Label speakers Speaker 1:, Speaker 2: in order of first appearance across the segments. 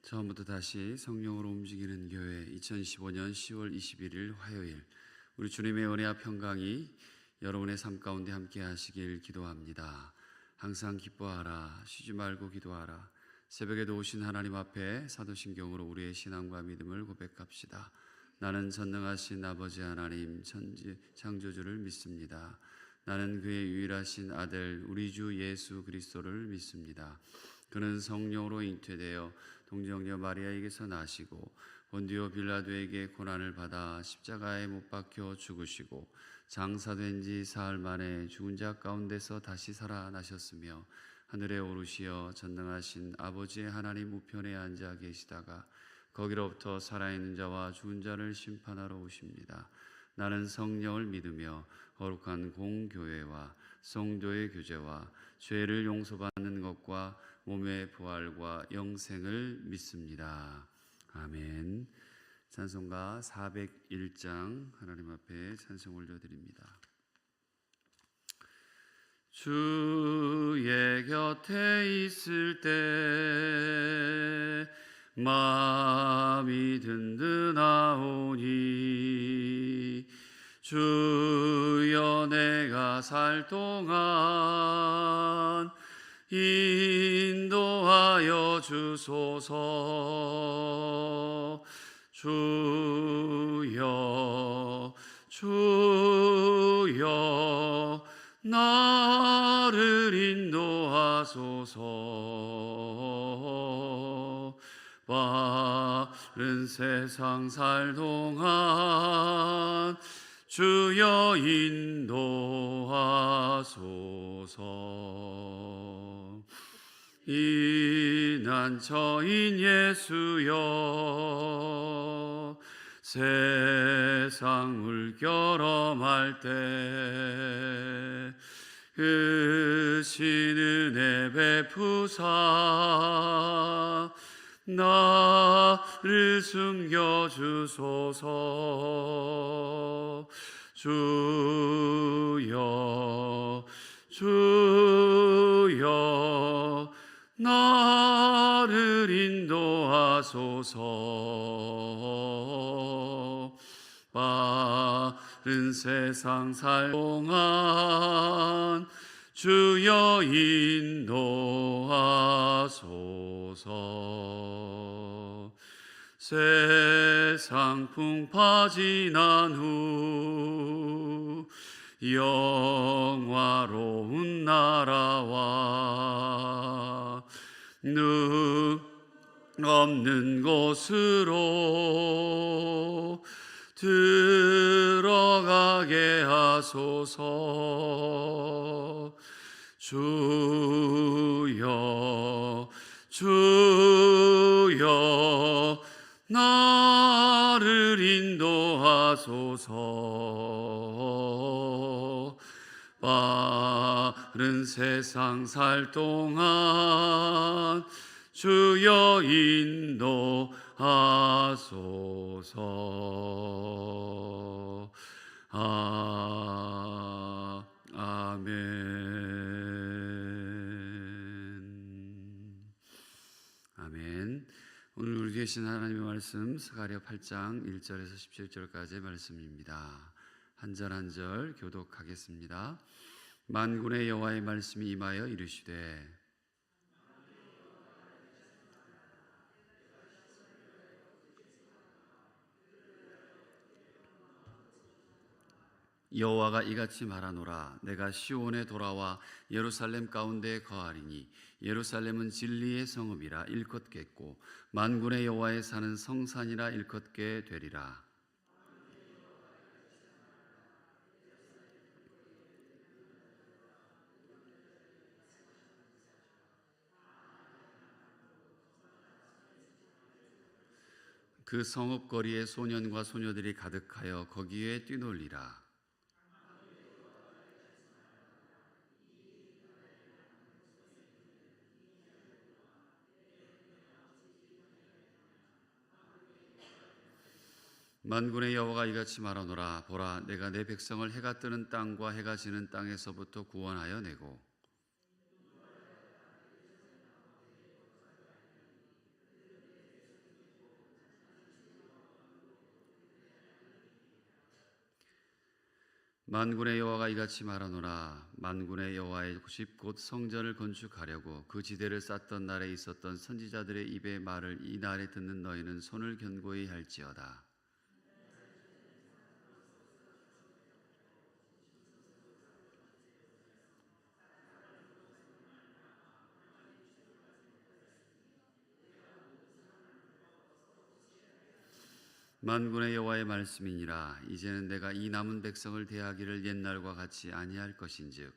Speaker 1: 처음부터 다시 성령으로 움직이는 교회 2015년 10월 21일 화요일 우리 주님의 은혜와 평강이 여러분의 삶 가운데 함께 하시길 기도합니다. 항상 기뻐하라, 쉬지 말고 기도하라. 새벽에도 오신 하나님 앞에 사도신경으로 우리의 신앙과 믿음을 고백합시다. 나는 전능하신 아버지 하나님 천지 창조주를 믿습니다. 나는 그의 유일하신 아들 우리 주 예수 그리스도를 믿습니다. 그는 성령으로 잉태되어 동정녀 마리아에게서 나시고 본디오 빌라도에게 고난을 받아 십자가에 못 박혀 죽으시고 장사된 지 사흘 만에 죽은 자 가운데서 다시 살아나셨으며 하늘에 오르시어 전능하신 아버지의 하나님 우편에 앉아 계시다가 거기로부터 살아있는 자와 죽은 자를 심판하러 오십니다. 나는 성령을 믿으며 거룩한 공교회와 성도의 교제와 죄를 용서받는 것과 몸의 부활과 영생을 믿습니다. 아멘. 찬송가 401장 하나님 앞에 찬송 올려드립니다. 주의 곁에 있을 때 마음이 든든하오니 주여 내가 살 동안 인도하여 주소서. 주여 주여 나를 인도하소서. 바른 세상 살 동안 주여 인도하소서. 이난처인 예수여 세상 물결험할 때 크신 은혜 베푸사 나를 숨겨주소서. 주여 주여 나를 인도하소서. 바른 세상 살 동안 주여 인도하소서. 세상 풍파 지난 후 영화로운 나라와 눈 없는 곳으로 들어가게 하소서. 주여 주여 나를 인도하소서. 바른 세상 살 동안 주여 인도하소서. 아멘. 아멘. 오늘 우리 계신 하나님의 말씀 스가랴 8장 1절에서 17절까지의 말씀입니다. 한 절 한 절 교독하겠습니다. 만군의 여호와의 말씀이 임하여 이르시되 여호와가 이같이 말하노라. 내가 시온에 돌아와 예루살렘 가운데 거하리니 예루살렘은 진리의 성읍이라 일컫겠고 만군의 여호와의 사는 성산이라 일컫게 되리라. 그 성읍 거리에 소년과 소녀들이 가득하여 거기에 뛰놀리라. 만군의 여호와가 이같이 말하노라. 보라, 내가 내 백성을 해가 뜨는 땅과 해가 지는 땅에서부터 구원하여 내고 만군의 여호와가 이같이 말하노라. 만군의 여호와의 집 곧 성전을 건축하려고 그 지대를 쌓던 날에 있었던 선지자들의 입의 말을 이 날에 듣는 너희는 손을 견고히 할지어다. 만군의 여호와의 말씀이니라. 이제는 내가 이 남은 백성을 대하기를 옛날과 같이 아니할 것인즉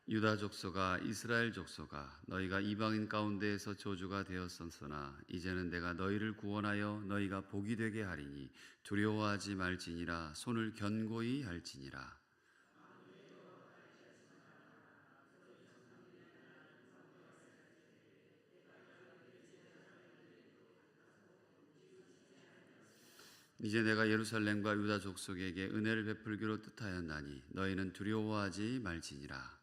Speaker 1: 유다 족속아 이스라엘 족속아 너희가 이방인 가운데에서 저주가 되었었으나 이제는 내가 너희를 구원하여 너희가 복이 되게 하리니 두려워하지 말지니라. 손을 견고히 할지니라. 이제 내가 예루살렘과 유다 족속에게 은혜를 베풀기로 뜻하였나니 너희는 두려워하지 말지니라.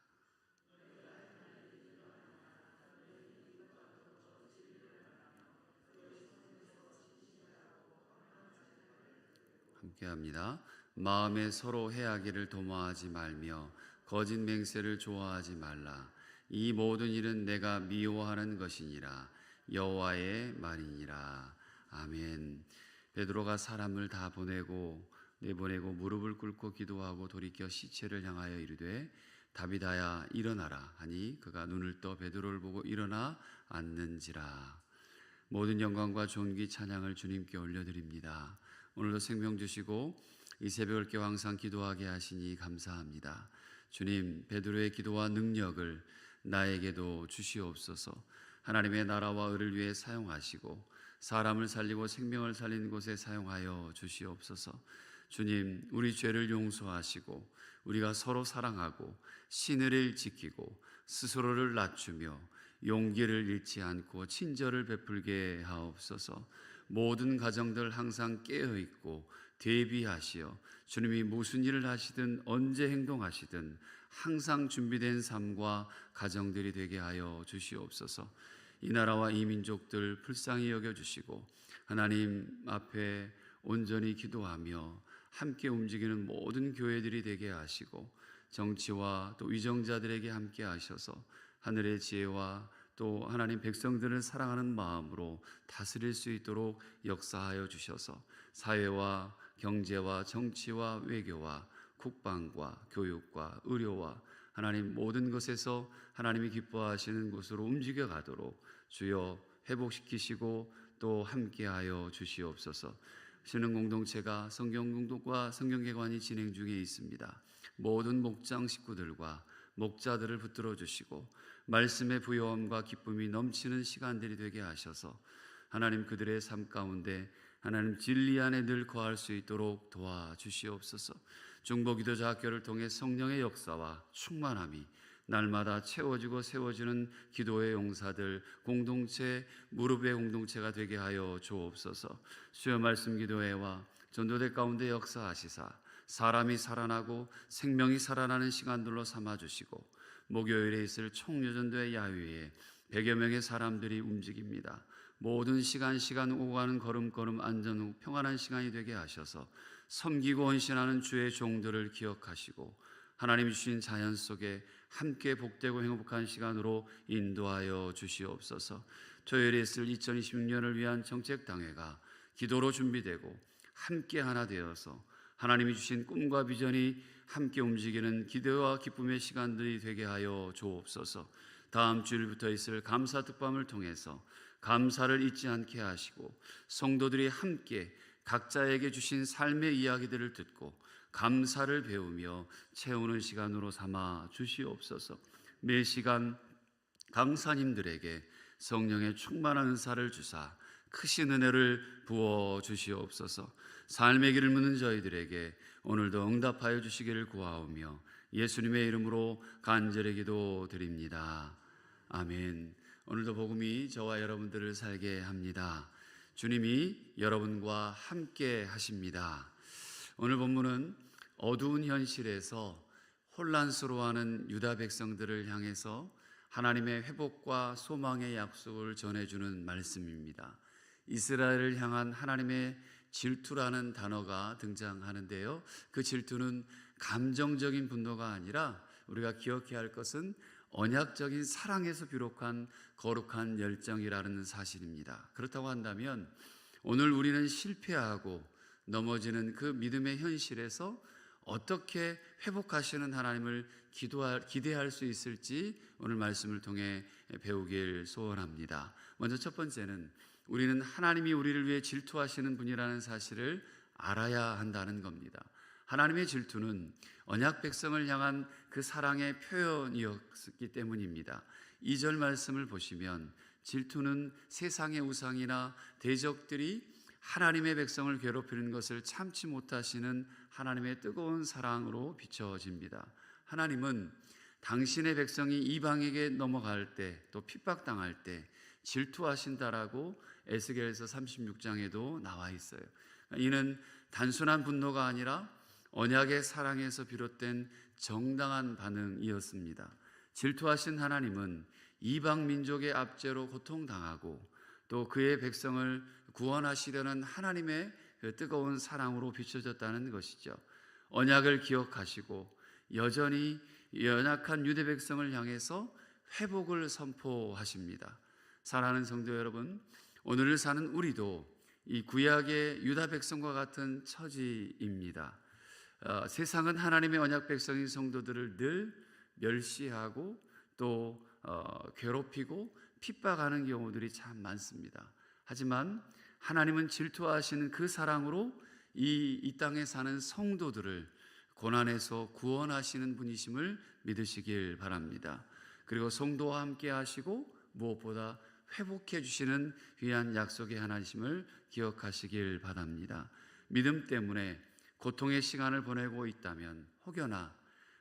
Speaker 1: 함께합니다. 마음에 서로 해하기를 도모하지 말며 거짓 맹세를 좋아하지 말라. 이 모든 일은 내가 미워하는 것이니라. 여호와의 말이니라. 아멘. 베드로가 사람을 다 내보내고 무릎을 꿇고 기도하고 돌이켜 시체를 향하여 이르되 다비다야 일어나라 하니 그가 눈을 떠 베드로를 보고 일어나 앉는지라. 모든 영광과 존귀 찬양을 주님께 올려드립니다. 오늘도 생명 주시고 이 새벽을 깨워 항상 기도하게 하시니 감사합니다. 주님, 베드로의 기도와 능력을 나에게도 주시옵소서. 하나님의 나라와 의를 위해 사용하시고 사람을 살리고 생명을 살리는 곳에 사용하여 주시옵소서. 주님, 우리 죄를 용서하시고 우리가 서로 사랑하고 신의를 지키고 스스로를 낮추며 용기를 잃지 않고 친절을 베풀게 하옵소서. 모든 가정들 항상 깨어있고 대비하시어 주님이 무슨 일을 하시든 언제 행동하시든 항상 준비된 삶과 가정들이 되게 하여 주시옵소서. 이 나라와 이 민족들 불쌍히 여겨주시고 하나님 앞에 온전히 기도하며 함께 움직이는 모든 교회들이 되게 하시고 정치와 또 위정자들에게 함께 하셔서 하늘의 지혜와 또 하나님 백성들을 사랑하는 마음으로 다스릴 수 있도록 역사하여 주셔서 사회와 경제와 정치와 외교와 국방과 교육과 의료와 하나님 모든 것에서 하나님이 기뻐하시는 곳으로 움직여 가도록 주여 회복시키시고 또 함께하여 주시옵소서. 신흥 공동체가 성경 공독과 성경 개관이 진행 중에 있습니다. 모든 목장 식구들과 목자들을 붙들어 주시고 말씀의 부요함과 기쁨이 넘치는 시간들이 되게 하셔서 하나님 그들의 삶 가운데 하나님 진리 안에 늘 거할 수 있도록 도와주시옵소서. 중보기도자 학교를 통해 성령의 역사와 충만함이 날마다 채워지고 세워지는 기도의 용사들 공동체 무릎의 공동체가 되게 하여 주옵소서. 수요 말씀 기도회와 전도대 가운데 역사하시사 사람이 살아나고 생명이 살아나는 시간들로 삼아주시고 목요일에 있을 총유전도의 야유회에 100여 명의 사람들이 움직입니다. 모든 시간 오고 가는 걸음걸음 안전 후 평안한 시간이 되게 하셔서 섬기고 헌신하는 주의 종들을 기억하시고 하나님이 주신 자연 속에 함께 복되고 행복한 시간으로 인도하여 주시옵소서. 토요일에 있을 2026년을 위한 정책당회가 기도로 준비되고 함께 하나 되어서 하나님이 주신 꿈과 비전이 함께 움직이는 기도와 기쁨의 시간들이 되게 하여 주옵소서. 다음 주일부터 있을 감사 특밤을 통해서 감사를 잊지 않게 하시고 성도들이 함께 각자에게 주신 삶의 이야기들을 듣고 감사를 배우며 채우는 시간으로 삼아 주시옵소서. 매 시간 강사님들에게 성령의 충만한 은사를 주사 크신 은혜를 부어 주시옵소서. 삶의 길을 묻는 저희들에게 오늘도 응답하여 주시기를 구하오며 예수님의 이름으로 간절히 기도드립니다. 아멘. 오늘도 복음이 저와 여러분들을 살게 합니다. 주님이 여러분과 함께 하십니다. 오늘 본문은 어두운 현실에서 혼란스러워하는 유다 백성들을 향해서 하나님의 회복과 소망의 약속을 전해주는 말씀입니다. 이스라엘을 향한 하나님의 질투라는 단어가 등장하는데요, 그 질투는 감정적인 분노가 아니라 우리가 기억해야 할 것은 언약적인 사랑에서 비롯한 거룩한 열정이라는 사실입니다. 그렇다고 한다면 오늘 우리는 실패하고 넘어지는 그 믿음의 현실에서 어떻게 회복하시는 하나님을 기대할 수 있을지 오늘 말씀을 통해 배우길 소원합니다. 먼저 첫 번째는 우리는 하나님이 우리를 위해 질투하시는 분이라는 사실을 알아야 한다는 겁니다. 하나님의 질투는 언약 백성을 향한 그 사랑의 표현이었기 때문입니다. 2절 말씀을 보시면 질투는 세상의 우상이나 대적들이 하나님의 백성을 괴롭히는 것을 참지 못하시는 하나님의 뜨거운 사랑으로 비춰집니다. 하나님은 당신의 백성이 이방에게 넘어갈 때, 또 핍박당할 때 질투하신다라고 에스겔서 36장에도 나와 있어요. 이는 단순한 분노가 아니라 언약의 사랑에서 비롯된 정당한 반응이었습니다. 질투하신 하나님은 이방 민족의 압제로 고통당하고 또 그의 백성을 구원하시려는 하나님의 그 뜨거운 사랑으로 비춰졌다는 것이죠. 언약을 기억하시고 여전히 연약한 유대 백성을 향해서 회복을 선포하십니다. 사랑하는 성도 여러분, 오늘을 사는 우리도 이 구약의 유다 백성과 같은 처지입니다. 세상은 하나님의 언약 백성인 성도들을 늘 멸시하고 또 괴롭히고 핍박하는 경우들이 참 많습니다. 하지만 하나님은 질투하시는 그 사랑으로 이 땅에 사는 성도들을 고난에서 구원하시는 분이심을 믿으시길 바랍니다. 그리고 성도와 함께 하시고 무엇보다 회복해 주시는 귀한 약속의 하나님을 기억하시길 바랍니다. 믿음 때문에 고통의 시간을 보내고 있다면 혹여나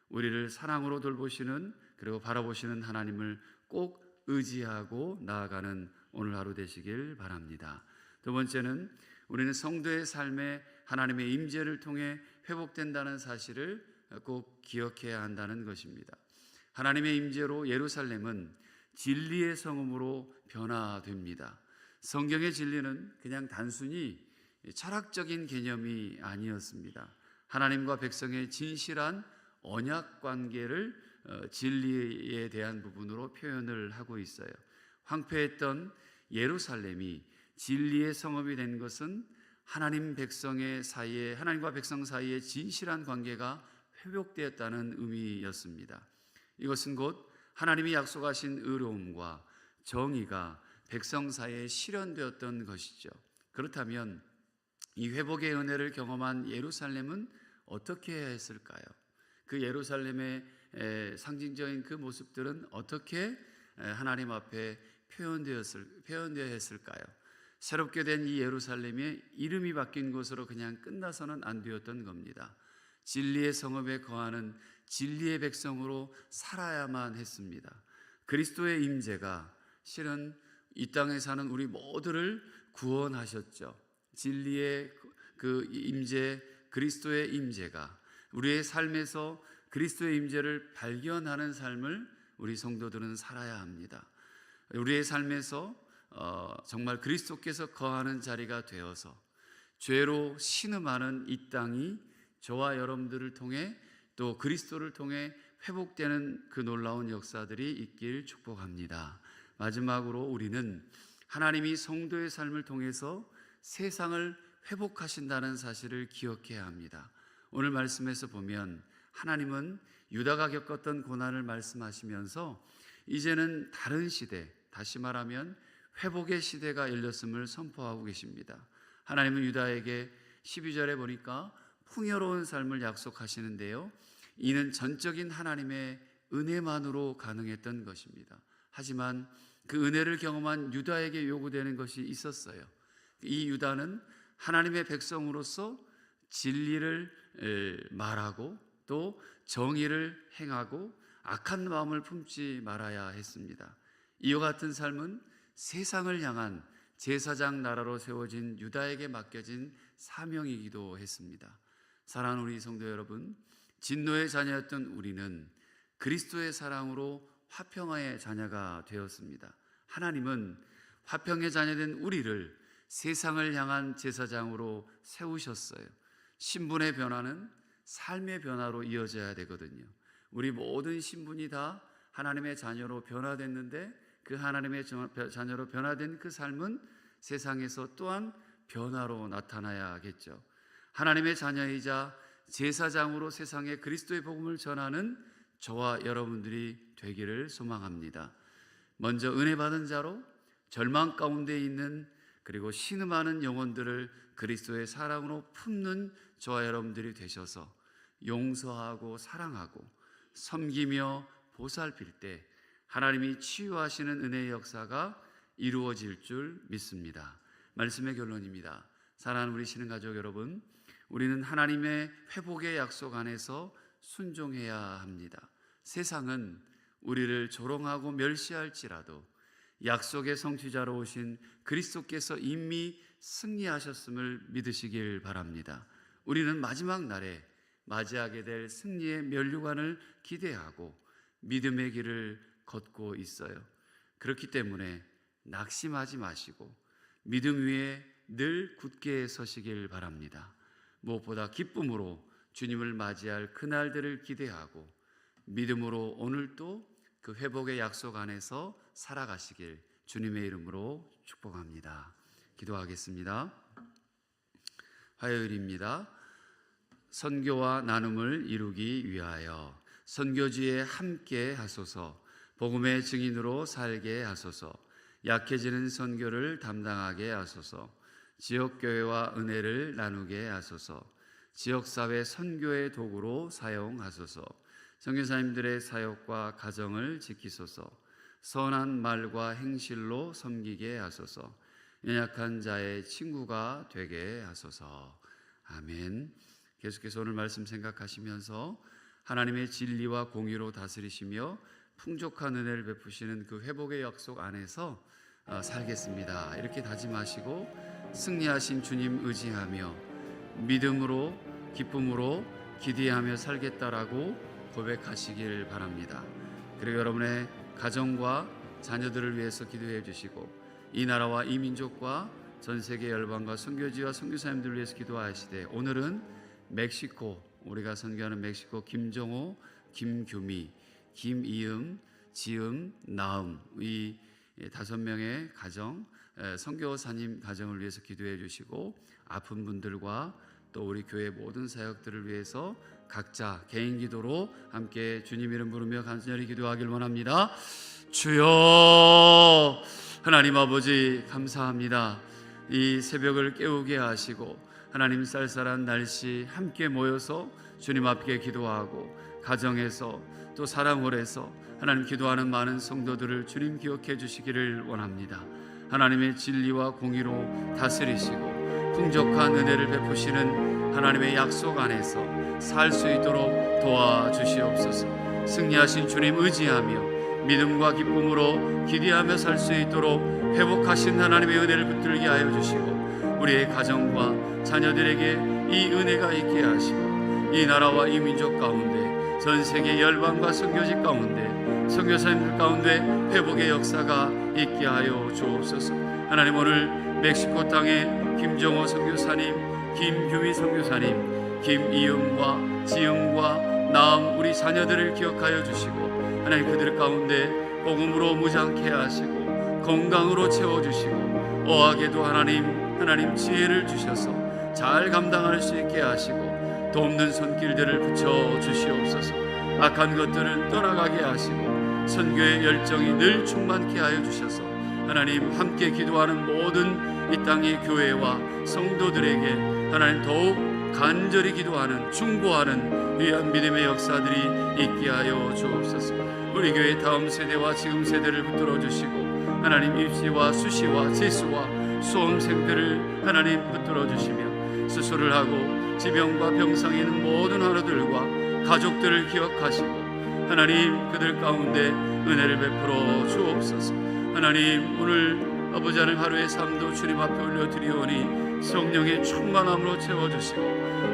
Speaker 1: 우리를 사랑으로 돌보시는 그리고 바라보시는 하나님을 꼭 의지하고 나아가는 오늘 하루 되시길 바랍니다. 두 번째는 우리는 성도의 삶에 하나님의 임재를 통해 회복된다는 사실을 꼭 기억해야 한다는 것입니다. 하나님의 임재로 예루살렘은 진리의 성읍으로 변화됩니다. 성경의 진리는 그냥 단순히 철학적인 개념이 아니었습니다. 하나님과 백성의 진실한 언약 관계를 진리에 대한 부분으로 표현을 하고 있어요. 황폐했던 예루살렘이 진리의 성읍이 된 것은 하나님과 백성 사이에 진실한 관계가 회복되었다는 의미였습니다. 이것은 곧 하나님이 약속하신 의로움과 정의가 백성 사이에 실현되었던 것이죠. 그렇다면 이 회복의 은혜를 경험한 예루살렘은 어떻게 해야 했을까요? 그 예루살렘의 상징적인 그 모습들은 어떻게 하나님 앞에 표현되어야 했을까요? 새롭게 된 이 예루살렘의 이름이 바뀐 것으로 그냥 끝나서는 안 되었던 겁니다. 진리의 성읍에 거하는 진리의 백성으로 살아야만 했습니다. 그리스도의 임재가 실은 이 땅에 사는 우리 모두를 구원하셨죠. 진리의 그 임재, 그리스도의 임재가 우리의 삶에서 그리스도의 임재를 발견하는 삶을 우리 성도들은 살아야 합니다. 우리의 삶에서 정말 그리스도께서 거하는 자리가 되어서 죄로 신음하는 이 땅이 저와 여러분들을 통해 또 그리스도를 통해 회복되는 그 놀라운 역사들이 있길 축복합니다. 마지막으로 우리는 하나님이 성도의 삶을 통해서 세상을 회복하신다는 사실을 기억해야 합니다. 오늘 말씀에서 보면 하나님은 유다가 겪었던 고난을 말씀하시면서 이제는 다른 시대, 다시 말하면 회복의 시대가 열렸음을 선포하고 계십니다. 하나님은 유다에게 12절에 보니까 풍요로운 삶을 약속하시는데요, 이는 전적인 하나님의 은혜만으로 가능했던 것입니다. 하지만 그 은혜를 경험한 유다에게 요구되는 것이 있었어요. 이 유다는 하나님의 백성으로서 진리를 말하고 또 정의를 행하고 악한 마음을 품지 말아야 했습니다. 이와 같은 삶은 세상을 향한 제사장 나라로 세워진 유다에게 맡겨진 사명이기도 했습니다. 사랑하는 우리 성도 여러분, 진노의 자녀였던 우리는 그리스도의 사랑으로 화평의 자녀가 되었습니다. 하나님은 화평의 자녀된 우리를 세상을 향한 제사장으로 세우셨어요. 신분의 변화는 삶의 변화로 이어져야 되거든요. 우리 모든 신분이 다 하나님의 자녀로 변화됐는데 그 하나님의 자녀로 변화된 그 삶은 세상에서 또한 변화로 나타나야겠죠. 하나님의 자녀이자 제사장으로 세상에 그리스도의 복음을 전하는 저와 여러분들이 되기를 소망합니다. 먼저 은혜 받은 자로 절망 가운데 있는 그리고 신음하는 영혼들을 그리스도의 사랑으로 품는 저와 여러분들이 되셔서 용서하고 사랑하고 섬기며 보살필 때 하나님이 치유하시는 은혜의 역사가 이루어질 줄 믿습니다. 말씀의 결론입니다. 사랑하는 우리 신흥가족 여러분, 우리는 하나님의 회복의 약속 안에서 순종해야 합니다. 세상은 우리를 조롱하고 멸시할지라도 약속의 성취자로 오신 그리스도께서 이미 승리하셨음을 믿으시길 바랍니다. 우리는 마지막 날에 맞이하게 될 승리의 면류관을 기대하고 믿음의 길을 걷고 있어요. 그렇기 때문에 낙심하지 마시고 믿음 위에 늘 굳게 서시길 바랍니다. 무엇보다 기쁨으로 주님을 맞이할 그날들을 기대하고 믿음으로 오늘도 그 회복의 약속 안에서 살아가시길 주님의 이름으로 축복합니다. 기도하겠습니다. 화요일입니다. 선교와 나눔을 이루기 위하여 선교지에 함께 하소서. 복음의 증인으로 살게 하소서. 약해지는 선교를 담당하게 하소서. 지역교회와 은혜를 나누게 하소서. 지역사회 선교의 도구로 사용하소서. 선교사님들의 사역과 가정을 지키소서. 선한 말과 행실로 섬기게 하소서. 연약한 자의 친구가 되게 하소서. 아멘. 계속해서 오늘 말씀 생각하시면서 하나님의 진리와 공의로 다스리시며 풍족한 은혜를 베푸시는 그 회복의 약속 안에서 살겠습니다. 이렇게 다짐하시고 승리하신 주님 의지하며 믿음으로 기쁨으로 기대하며 살겠다라고 고백하시길 바랍니다. 그리고 여러분의 가정과 자녀들을 위해서 기도해 주시고 이 나라와 이 민족과 전 세계 열방과 선교지와 선교사님들을 위해서 기도하시되 오늘은 멕시코, 우리가 선교하는 멕시코 김정호, 김규미, 김이음, 지음, 나음 이 5명의 가정, 선교사님 가정을 위해서 기도해 주시고 아픈 분들과 또 우리 교회 모든 사역들을 위해서 각자 개인 기도로 함께 주님 이름 부르며 간절히 기도하길 원합니다. 주여, 하나님 아버지 감사합니다. 이 새벽을 깨우게 하시고 하나님 쌀쌀한 날씨 함께 모여서 주님 앞에 기도하고 가정에서 또 사랑홀에서 하나님 기도하는 많은 성도들을 주님 기억해 주시기를 원합니다. 하나님의 진리와 공의로 다스리시고 풍족한 은혜를 베푸시는 하나님의 약속 안에서 살 수 있도록 도와주시옵소서. 승리하신 주님 의지하며 믿음과 기쁨으로 기대하며 살 수 있도록 회복하신 하나님의 은혜를 붙들게 하여 주시고 우리의 가정과 자녀들에게 이 은혜가 있게 하시고 이 나라와 이 민족 가운데 전 세계 열방과 선교지 가운데 선교사님들 가운데 회복의 역사가 있게 하여 주옵소서. 하나님 오늘 멕시코 땅에 김정호 선교사님, 김규미 선교사님, 김이음과 지음과 나음 우리 자녀들을 기억하여 주시고 하나님 그들 가운데 복음으로 무장케 하시고 건강으로 채워주시고 어학에도 하나님 지혜를 주셔서 잘 감당할 수 있게 하시고 돕는 손길들을 붙여 주시옵소서. 악한 것들을 떠나가게 하시고 선교의 열정이 늘 충만케 하여 주셔서 하나님 함께 기도하는 모든 이 땅의 교회와 성도들에게 하나님 더욱 간절히 기도하는 중보하는 귀한 믿음의 역사들이 있게 하여 주옵소서. 우리 교회 다음 세대와 지금 세대를 붙들어 주시고 하나님 입시와 수시와 재수와 수험생들을 하나님 붙들어 주시며 수술을 하고 지병과 병상에 있는 모든 환우들과 가족들을 기억하시고 하나님 그들 가운데 은혜를 베풀어 주옵소서. 하나님 오늘 아버지 하나님 하루의 삶도 주님 앞에 올려드리오니 성령의 충만함으로 채워주시고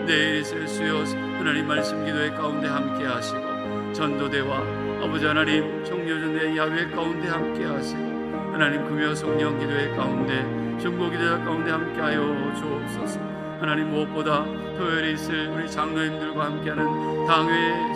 Speaker 1: 내일 있을 수요 하나님 말씀 기도회 가운데 함께 하시고 전도대와 아버지 하나님 종료전대 야외 가운데 함께 하시고 하나님 금요 성령 기도회 가운데 중보 기도회 가운데 함께하여 주옵소서. 하나님 무엇보다 토요일에 있을 우리 장로님들과 함께하는 당회